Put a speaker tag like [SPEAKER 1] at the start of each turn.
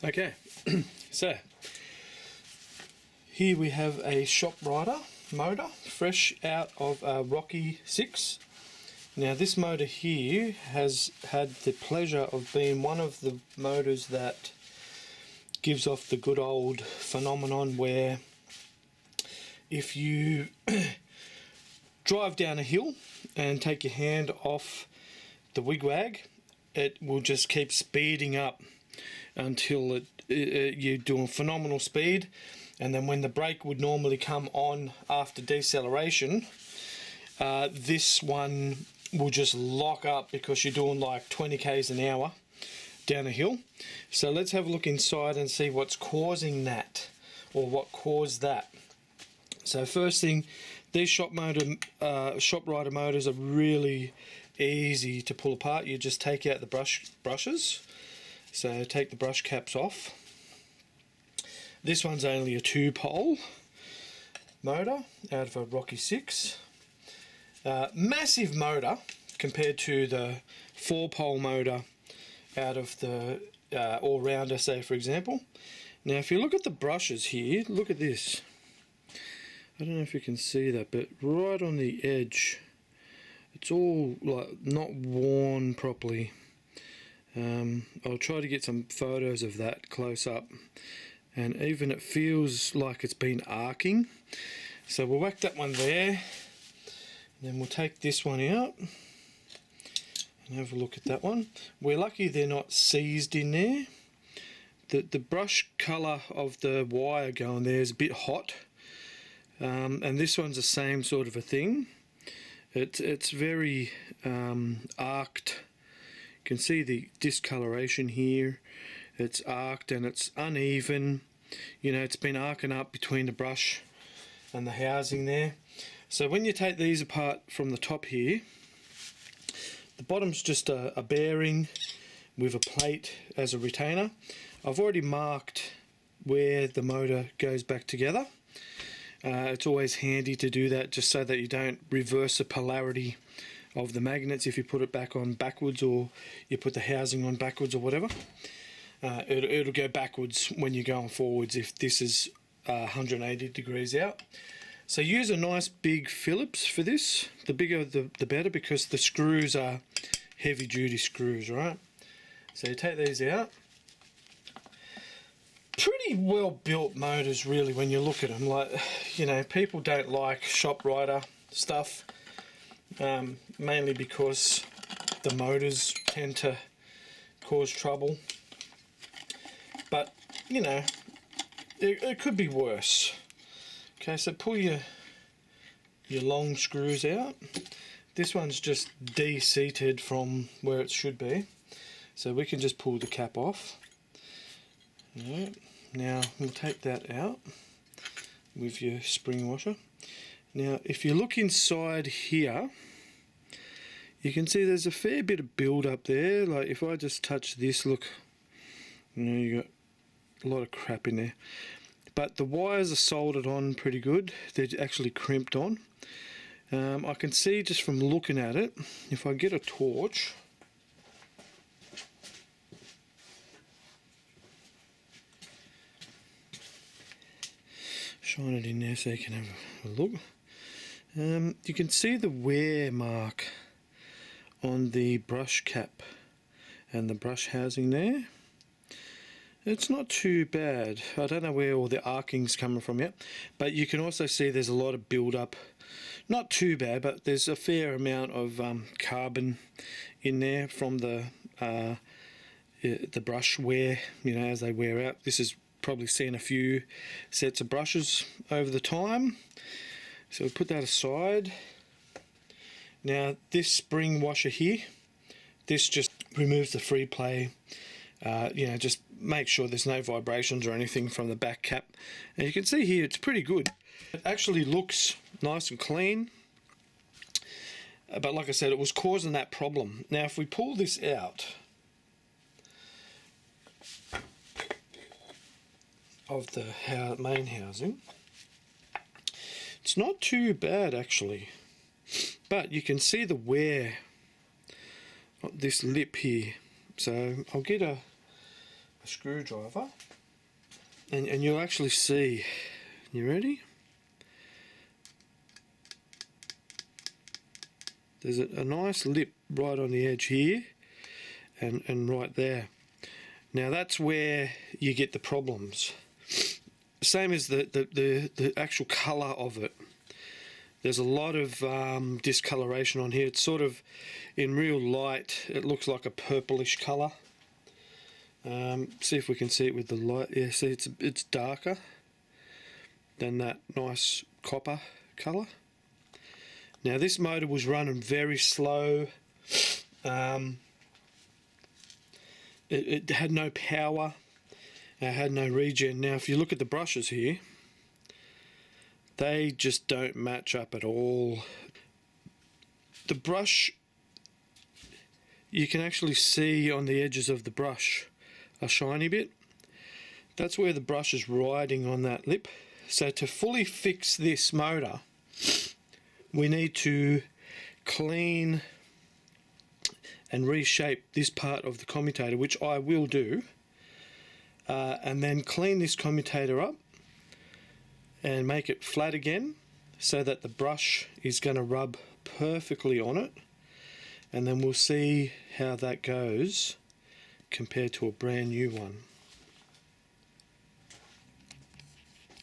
[SPEAKER 1] Okay, so here we have a Shoprider motor, fresh out of a Rocky 6. Now this motor here has had the pleasure of being one of the motors that gives off the good old phenomenon where if you drive down a hill and take your hand off the wigwag, it will just keep speeding up until you're doing phenomenal speed, and then when the brake would normally come on after deceleration, this one will just lock up because you're doing like 20 k's an hour down a hill. So let's have a look inside and see what's causing that, or what caused that. So first thing, these Shoprider motors are really easy to pull apart. You just take out the brushes. So take the brush caps off. This one's only a 2-pole motor out of a Rocky 6. Massive motor compared to the 4-pole motor out of the all-rounder, say for example. Now if you look at the brushes here, look at this. I don't know if you can see that, but right on the edge, it's all like not worn properly. I'll try to get some photos of that close up, and even it feels like it's been arcing. So we'll whack that one there, and then we'll take this one out and have a look at that one. We're lucky they're not seized in there. The brush colour of the wire going there is a bit hot, and this one's the same sort of a thing. It's very arced. You can see the discoloration here. It's arced and it's uneven. You know, it's been arcing up between the brush and the housing there. So when you take these apart from the top here, the bottom's just a bearing with a plate as a retainer. I've already marked where the motor goes back together. It's always handy to do that just so that you don't reverse the polarity of the magnets if you put it back on backwards, or you put the housing on backwards or whatever. It'll go backwards when you're going forwards if this is 180 degrees out. So use a nice big Phillips for this. The bigger the better, because the screws are heavy duty screws, right? So you take these out. Pretty well built motors really when you look at them. Like, you know, people don't like Shoprider stuff, mainly because the motors tend to cause trouble. But, you know, it could be worse. Okay, so pull your long screws out. This one's just de-seated from where it should be, so we can just pull the cap off. Right. Now we'll take that out with your spring washer. Now if you look inside here, you can see there's a fair bit of build up there. Like if I just touch this, look, you know, you got a lot of crap in there. But the wires are soldered on pretty good. They're actually crimped on. I can see just from looking at it, if I get a torch, shine it in there so you can have a look. You can see the wear mark on the brush cap and the brush housing there. It's not too bad. I don't know where all the arcing's coming from yet, but you can also see there's a lot of build up. Not too bad, but there's a fair amount of carbon in there from the brush wear, you know, as they wear out. This is probably seen a few sets of brushes over the time. So we'll put that aside. Now this spring washer here, this just removes the free play. You know, just make sure there's no vibrations or anything from the back cap. And you can see here it's pretty good. It actually looks nice and clean. But like I said, it was causing that problem. Now if we pull this out of the main housing, it's not too bad actually. But you can see the wear on this lip here. So I'll get a a screwdriver, and you'll actually see. You ready? There's a nice lip right on the edge here and right there. Now that's where you get the problems. Same as the actual colour of it. There's a lot of discoloration on here. It's sort of, in real light, it looks like a purplish colour. See if we can see it with the light. Yeah, see it's darker than that nice copper colour. Now this motor was running very slow. It had no power. It had no regen. Now if you look at the brushes here, they just don't match up at all. The brush, you can actually see on the edges of the brush a shiny bit. That's where the brush is riding on that lip. So to fully fix this motor, we need to clean and reshape this part of the commutator, which I will do, and then clean this commutator up and make it flat again so that the brush is going to rub perfectly on it, and then we'll see how that goes compared to a brand new one.